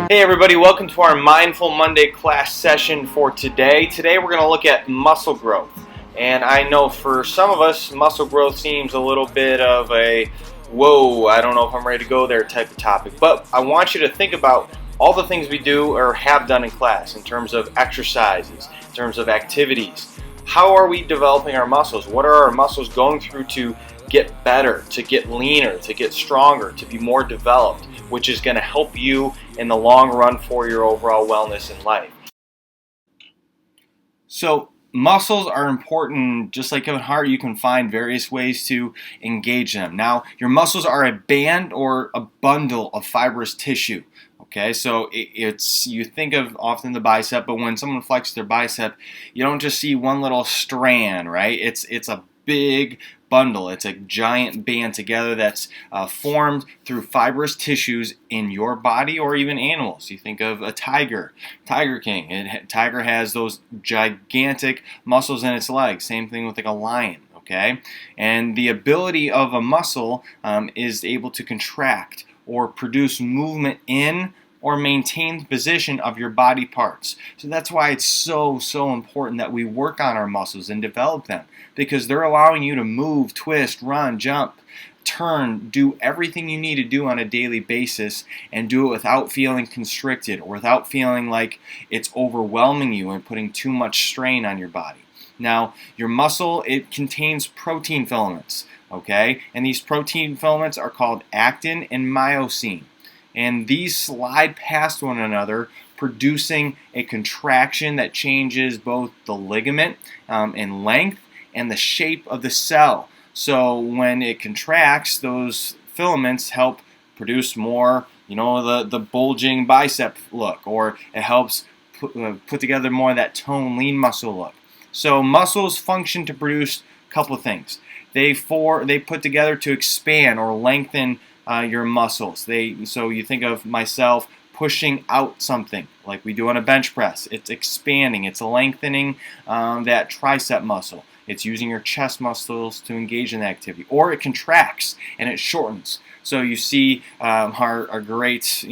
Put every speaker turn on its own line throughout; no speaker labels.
Hey everybody, welcome to our Mindful Monday class session for today. Today we're going to look at muscle growth. And I know for some of us, muscle growth seems a little bit of a, whoa, I don't know if I'm ready to go there type of topic. But I want you to think about all the things we do or have done in class in terms of exercises, in terms of activities. How are we developing our muscles? What are our muscles going through to get better, to get leaner, to get stronger, to be more developed, which is going to help you in the long run for your overall wellness in life. So muscles are important. Just like in heart, you can find various ways to engage them. Now, your muscles are a band or a bundle of fibrous tissue. Okay, so it's you think of often the bicep, but when someone flexes their bicep, you don't just see one little strand, right? It's a big bundle. It's a giant band together that's formed through fibrous tissues in your body or even animals. You think of a tiger, Tiger King. Tiger has those gigantic muscles in its legs. Same thing with like a lion. Okay, and the ability of a muscle is able to contract or produce movement in or maintain the position of your body parts. So that's why it's so important that we work on our muscles and develop them, because they're allowing you to move, twist, run, jump, turn, do everything you need to do on a daily basis, and do it without feeling constricted or without feeling like it's overwhelming you and putting too much strain on your body. Now, your muscle, it contains protein filaments, okay? And these protein filaments are called actin and myosin. And these slide past one another, producing a contraction that changes both the ligament in length and the shape of the cell. So when it contracts, those filaments help produce more, the bulging bicep look, or it helps put together more of that toned, lean muscle look. So muscles function to produce a couple of things. They put together to expand or lengthen your muscles. So you think of myself pushing out something like we do on a bench press. It's expanding. It's lengthening that tricep muscle. It's using your chest muscles to engage in the activity. Or it contracts and it shortens. So you see our great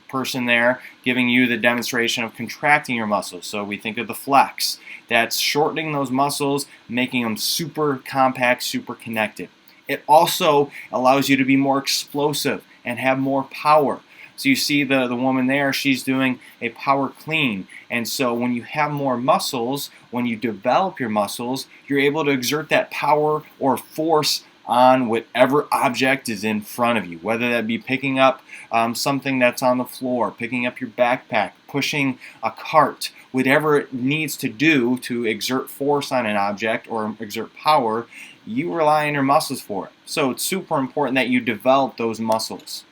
person there giving you the demonstration of contracting your muscles. So we think of the flex. That's shortening those muscles, making them super compact, super connected. It also allows you to be more explosive and have more power. So you see the woman there, she's doing a power clean. And so when you have more muscles, when you develop your muscles, you're able to exert that power or force on whatever object is in front of you, whether that be picking up something that's on the floor, picking up your backpack, pushing a cart, whatever it needs to do to exert force on an object or exert power, you rely on your muscles for it. So it's super important that you develop those muscles.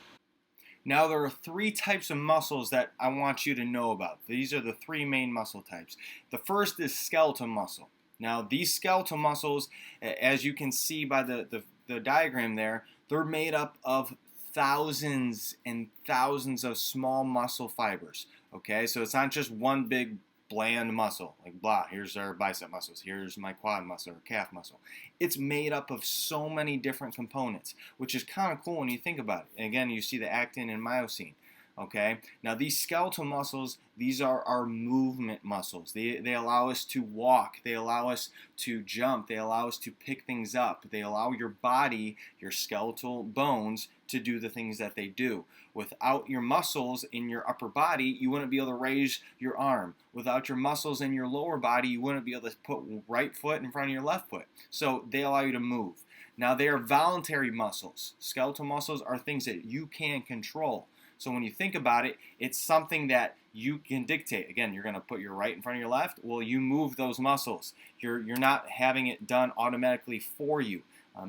Now there are three types of muscles that I want you to know about. These are the three main muscle types. The first is skeletal muscle. Now these skeletal muscles, as you can see by the diagram there, they're made up of thousands and thousands of small muscle fibers. Okay, so it's not just one big bland muscle, like blah, here's our bicep muscles, here's my quad muscle or calf muscle. It's made up of so many different components, which is kind of cool when you think about it. And again, you see the actin and myosin. Okay, now these skeletal muscles, these are our movement muscles. They allow us to walk, they allow us to jump, they allow us to pick things up, they allow your body, your skeletal bones, to do the things that they do. Without your muscles in your upper body, you wouldn't be able to raise your arm. Without your muscles in your lower body, you wouldn't be able to put right foot in front of your left foot. So they allow you to move. Now they are voluntary muscles. Skeletal muscles are things that you can control. So when you think about it, it's something that you can dictate. Again, you're going to put your right in front of your left. Well, you move those muscles. You're not having it done automatically for you.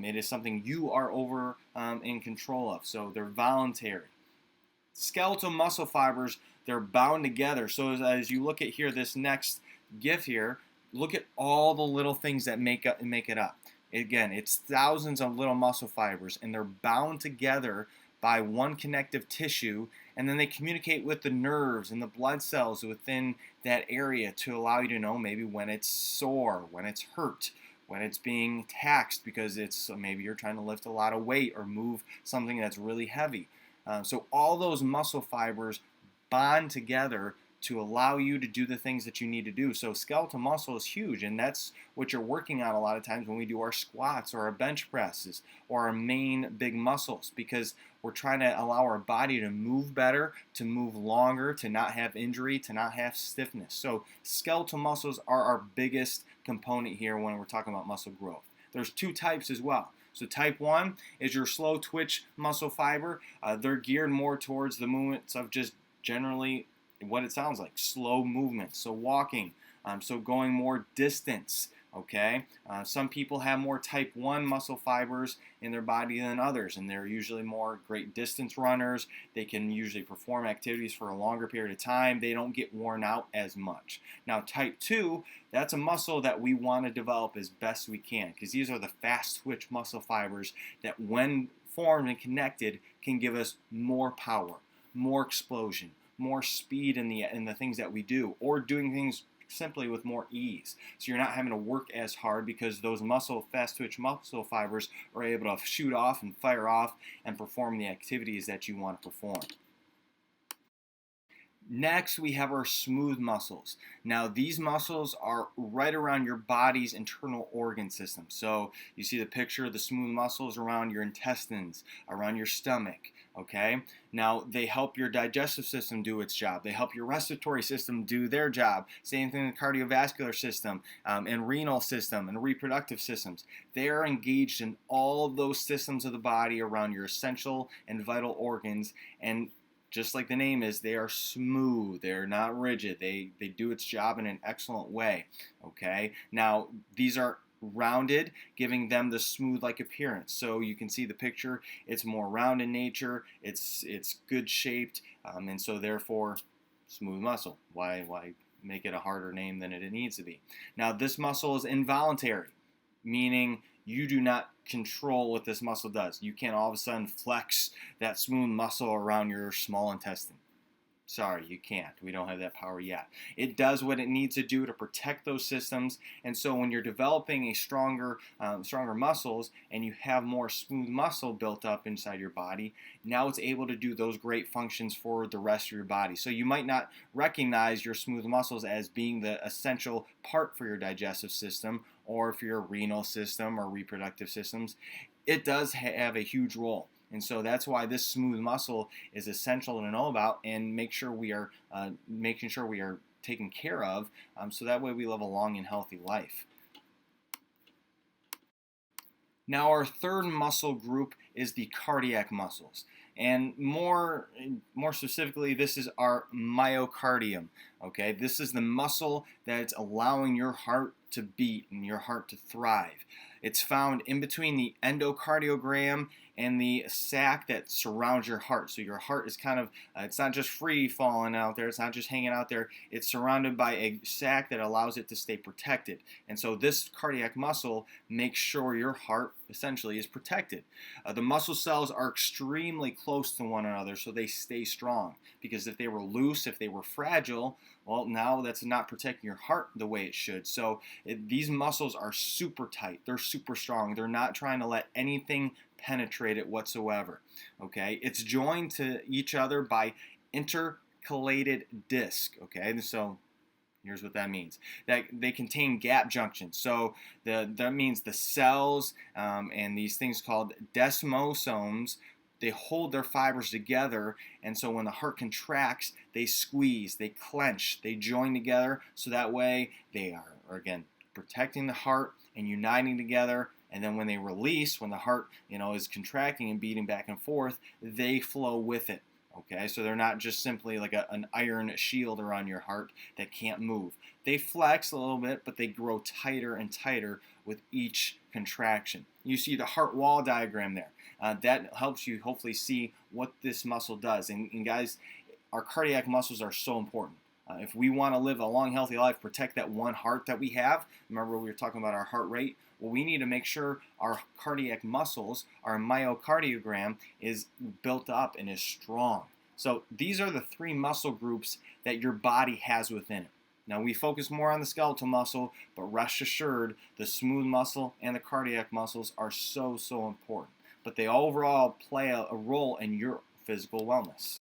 It is something you are in control of. So they're voluntary. Skeletal muscle fibers, they're bound together. So as you look at here, this next GIF here, look at all the little things that make it up. Again, it's thousands of little muscle fibers, and they're bound together by one connective tissue, and then they communicate with the nerves and the blood cells within that area to allow you to know maybe when it's sore, when it's hurt, when it's being taxed because maybe you're trying to lift a lot of weight or move something that's really heavy. So all those muscle fibers bond together to allow you to do the things that you need to do. So skeletal muscle is huge, and that's what you're working on a lot of times when we do our squats or our bench presses or our main big muscles, because we're trying to allow our body to move better, to move longer, to not have injury, to not have stiffness. So skeletal muscles are our biggest component here when we're talking about muscle growth. There's two types as well. So type 1 is your slow twitch muscle fiber. They're geared more towards the movements of just generally what it sounds like, slow movements. So walking, so going more distance. Okay, some people have more type 1 muscle fibers in their body than others, and they're usually more great distance runners. They can usually perform activities for a longer period of time. They don't get worn out as much. Now type 2, that's a muscle that we want to develop as best we can, because these are the fast twitch muscle fibers that when formed and connected can give us more power, more explosion, more speed in the things that we do, or doing things simply with more ease. So you're not having to work as hard because those fast twitch muscle fibers are able to shoot off and fire off and perform the activities that you want to perform. Next, we have our smooth muscles. Now, these muscles are right around your body's internal organ system. So you see the picture of the smooth muscles around your intestines, around your stomach, okay? Now, they help your digestive system do its job. They help your respiratory system do their job. Same thing in the cardiovascular system, and renal system, and reproductive systems. They are engaged in all of those systems of the body around your essential and vital organs, and just like the name is, they are smooth. They're not rigid. They do its job in an excellent way. Okay. Now these are rounded, giving them the smooth-like appearance. So you can see the picture. It's more round in nature. It's good shaped, and so therefore smooth muscle. Why make it a harder name than it needs to be? Now this muscle is involuntary, meaning you do not control what this muscle does. You can't all of a sudden flex that smooth muscle around your small intestine. Sorry, you can't. We don't have that power yet. It does what it needs to do to protect those systems, and so when you're developing a stronger muscles and you have more smooth muscle built up inside your body, now it's able to do those great functions for the rest of your body. So you might not recognize your smooth muscles as being the essential part for your digestive system or for your renal system or reproductive systems. It does have a huge role. And so that's why this smooth muscle is essential to know about and make sure we are making sure we are taken care of, so that way we live a long and healthy life. Now our third muscle group is the cardiac muscles. And more specifically, this is our myocardium. Okay, this is the muscle that's allowing your heart to beat and your heart to thrive. It's found in between the endocardiogram and the sac that surrounds your heart. So your heart is kind of, it's not just free falling out there, it's not just hanging out there, it's surrounded by a sac that allows it to stay protected. And so this cardiac muscle makes sure your heart essentially is protected. The muscle cells are extremely close to one another so they stay strong, because if they were loose, if they were fragile, well, now that's not protecting your heart the way it should. So these muscles are super tight, they're super strong, they're not trying to let anything penetrate it whatsoever. Okay, it's joined to each other by intercalated disc. Okay, so here's what that means. That they contain gap junctions. So that means the cells and these things called desmosomes, they hold their fibers together, and so when the heart contracts, they squeeze, they clench, they join together, so that way they are again protecting the heart and uniting together. And then when they release, when the heart is contracting and beating back and forth, they flow with it. Okay, so they're not just simply like an iron shield around your heart that can't move. They flex a little bit, but they grow tighter and tighter with each contraction. You see the heart wall diagram there. That helps you hopefully see what this muscle does. And guys, our cardiac muscles are so important. If we want to live a long, healthy life, protect that one heart that we have. Remember, we were talking about our heart rate. Well, we need to make sure our cardiac muscles, our myocardiogram, is built up and is strong. So these are the three muscle groups that your body has within it. Now, we focus more on the skeletal muscle, but rest assured, the smooth muscle and the cardiac muscles are so, so important. But they overall play a role in your physical wellness.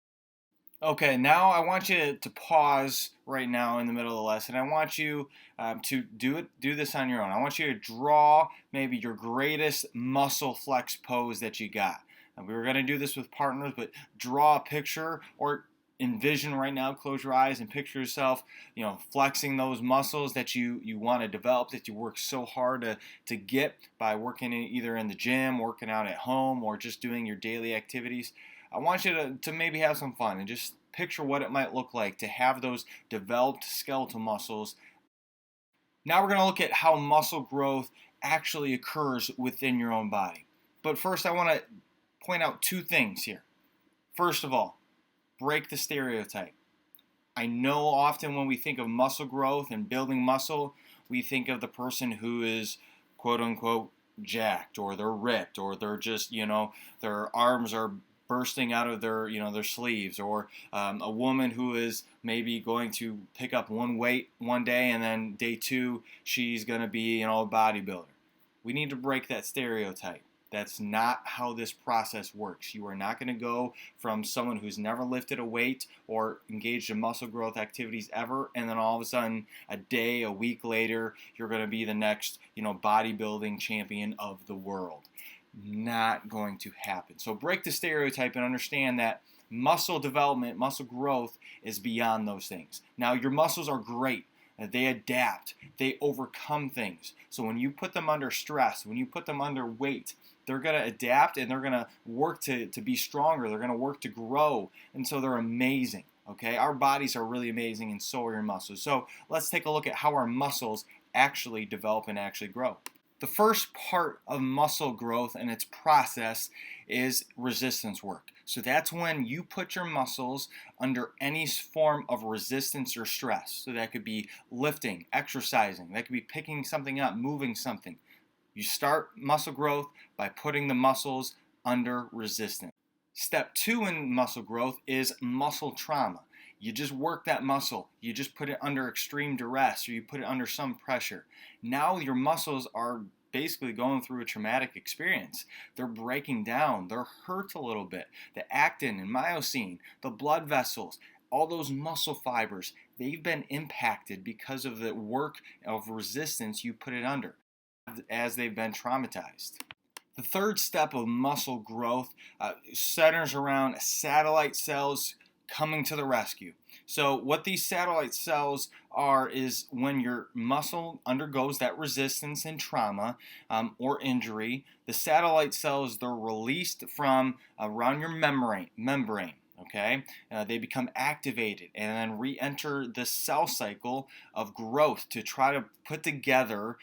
Okay, now I want you to pause right now in the middle of the lesson. I want you to do this on your own. I want you to draw maybe your greatest muscle flex pose that you got. And we were going to do this with partners, but draw a picture or envision right now. Close your eyes and picture yourself, flexing those muscles that you want to develop, that you work so hard to get by working either in the gym, working out at home, or just doing your daily activities. I want you to maybe have some fun and just picture what it might look like to have those developed skeletal muscles. Now we're going to look at how muscle growth actually occurs within your own body. But first, I want to point out two things here. First of all, break the stereotype. I know often when we think of muscle growth and building muscle, we think of the person who is quote unquote jacked, or they're ripped, or they're just, their arms are bursting out of their sleeves, or a woman who is maybe going to pick up one weight one day and then day two she's going to be a bodybuilder. We need to break that stereotype. That's not how this process works. You are not going to go from someone who's never lifted a weight or engaged in muscle growth activities ever, and then all of a sudden, a week later, you're going to be the next, bodybuilding champion of the world. Not going to happen. So break the stereotype and understand that muscle development, muscle growth is beyond those things. Now, your muscles are great. They adapt. They overcome things. So when you put them under stress, when you put them under weight, they're going to adapt and they're going to work to be stronger. They're going to work to grow. And so they're amazing. Okay, our bodies are really amazing, and so are your muscles. So let's take a look at how our muscles actually develop and actually grow. The first part of muscle growth and its process is resistance work. So that's when you put your muscles under any form of resistance or stress. So that could be lifting, exercising, that could be picking something up, moving something. You start muscle growth by putting the muscles under resistance. Step 2 in muscle growth is muscle trauma. You just work that muscle. You just put it under extreme duress, or you put it under some pressure. Now your muscles are basically going through a traumatic experience. They're breaking down. They're hurt a little bit. The actin and myosin, the blood vessels, all those muscle fibers, they've been impacted because of the work of resistance you put it under as they've been traumatized. The third step of muscle growth centers around satellite cells coming to the rescue. So what these satellite cells are is when your muscle undergoes that resistance and trauma or injury, the satellite cells, they're released from around your membrane. Okay, they become activated and then re-enter the cell cycle of growth to try to put together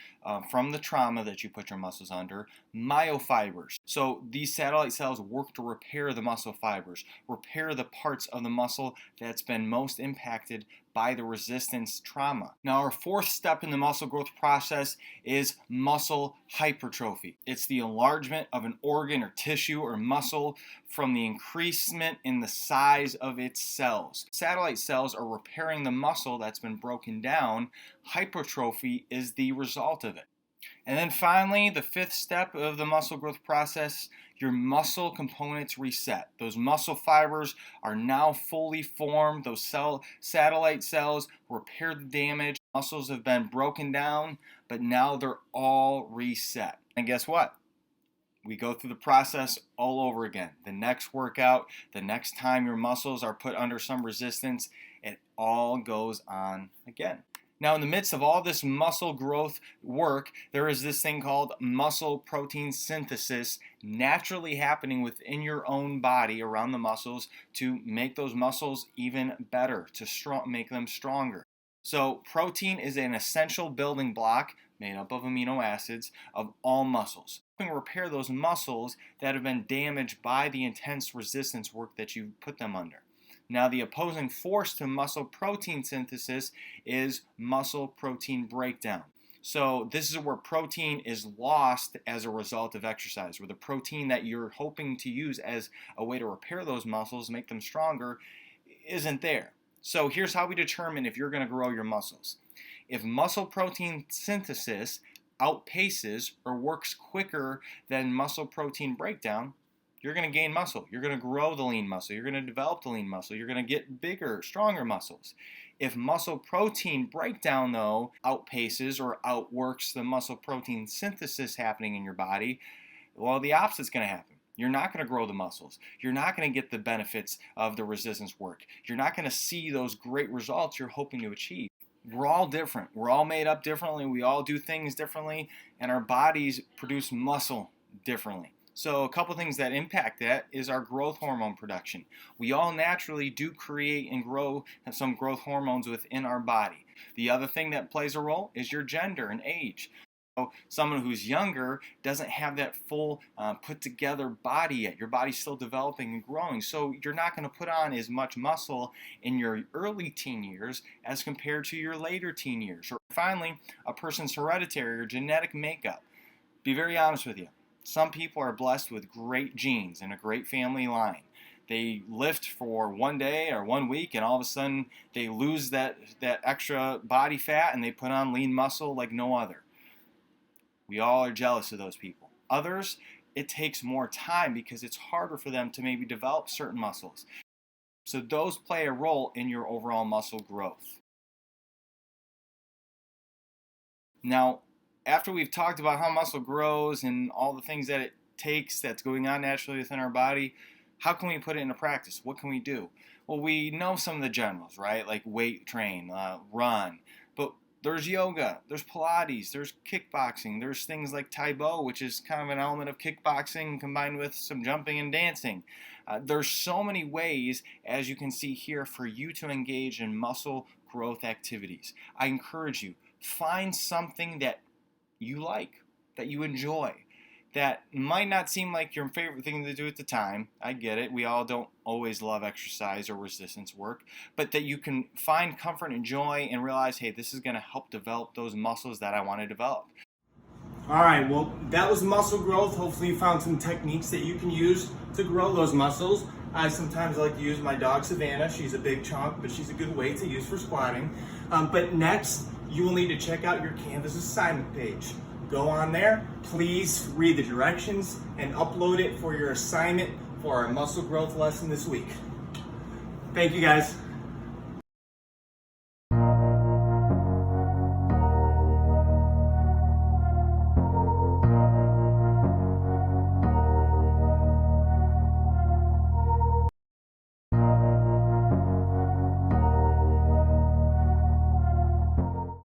from the trauma that you put your muscles under myofibers. So these satellite cells work to repair the muscle fibers, repair the parts of the muscle that's been most impacted by the resistance trauma. Now, our fourth step in the muscle growth process is muscle hypertrophy. It's the enlargement of an organ or tissue or muscle from the increasement in the size of its cells. Satellite cells are repairing the muscle that's been broken down. Hypertrophy is the result of it. And then finally, the fifth step of the muscle growth process, your muscle components reset. Those muscle fibers are now fully formed. Those satellite cells repair the damage. Muscles have been broken down, but now they're all reset. And guess what? We go through the process all over again. The next workout, the next time your muscles are put under some resistance, it all goes on again. Now, in the midst of all this muscle growth work, there is this thing called muscle protein synthesis naturally happening within your own body around the muscles to make those muscles even better, to make them stronger. So protein is an essential building block made up of amino acids of all muscles, helping repair those muscles that have been damaged by the intense resistance work that you put them under. Now, the opposing force to muscle protein synthesis is muscle protein breakdown. So this is where protein is lost as a result of exercise, where the protein that you're hoping to use as a way to repair those muscles, make them stronger, isn't there. So here's how we determine if you're going to grow your muscles. If muscle protein synthesis outpaces or works quicker than muscle protein breakdown, you're going to gain muscle. You're going to grow the lean muscle. You're going to develop the lean muscle. You're going to get bigger, stronger muscles. If muscle protein breakdown, though, outpaces or outworks the muscle protein synthesis happening in your body, well, the opposite's going to happen. You're not going to grow the muscles. You're not going to get the benefits of the resistance work. You're not going to see those great results you're hoping to achieve. We're all different. We're all made up differently. We all do things differently, and our bodies produce muscle differently. So a couple things that impact that is our growth hormone production. We all naturally do create and grow some growth hormones within our body. The other thing that plays a role is your gender and age. So someone who's younger doesn't have that full put together body yet. Your body's still developing and growing. So you're not going to put on as much muscle in your early teen years as compared to your later teen years. Or finally, a person's hereditary or genetic makeup. Be very honest with you. Some people are blessed with great genes and a great family line. They lift for one day or 1 week, and all of a sudden they lose that extra body fat and they put on lean muscle like no other. We all are jealous of those people. Others, it takes more time because it's harder for them to maybe develop certain muscles. So those play a role in your overall muscle growth. Now, after we've talked about how muscle grows and all the things that it takes that's going on naturally within our body, how can we put it into practice? What can we do? Well, we know some of the generals, right? Like weight train, run. But there's yoga, there's Pilates, there's kickboxing, there's things like Taebo, which is kind of an element of kickboxing combined with some jumping and dancing. There's so many ways, as you can see here, for you to engage in muscle growth activities. I encourage you, find something that you like, that you enjoy, that might not seem like your favorite thing to do at the time. I get it. We all don't always love exercise or resistance work, but that you can find comfort and joy and realize, hey, this is going to help develop those muscles that I want to develop. All right, well, that was muscle growth. Hopefully you found some techniques that you can use to grow those muscles. I sometimes like to use my dog, Savannah. She's a big chunk, but she's a good weight to use for squatting. But next, you will need to check out your Canvas assignment page. Go on there, please read the directions and upload it for your assignment for our muscle growth lesson this week. Thank you guys.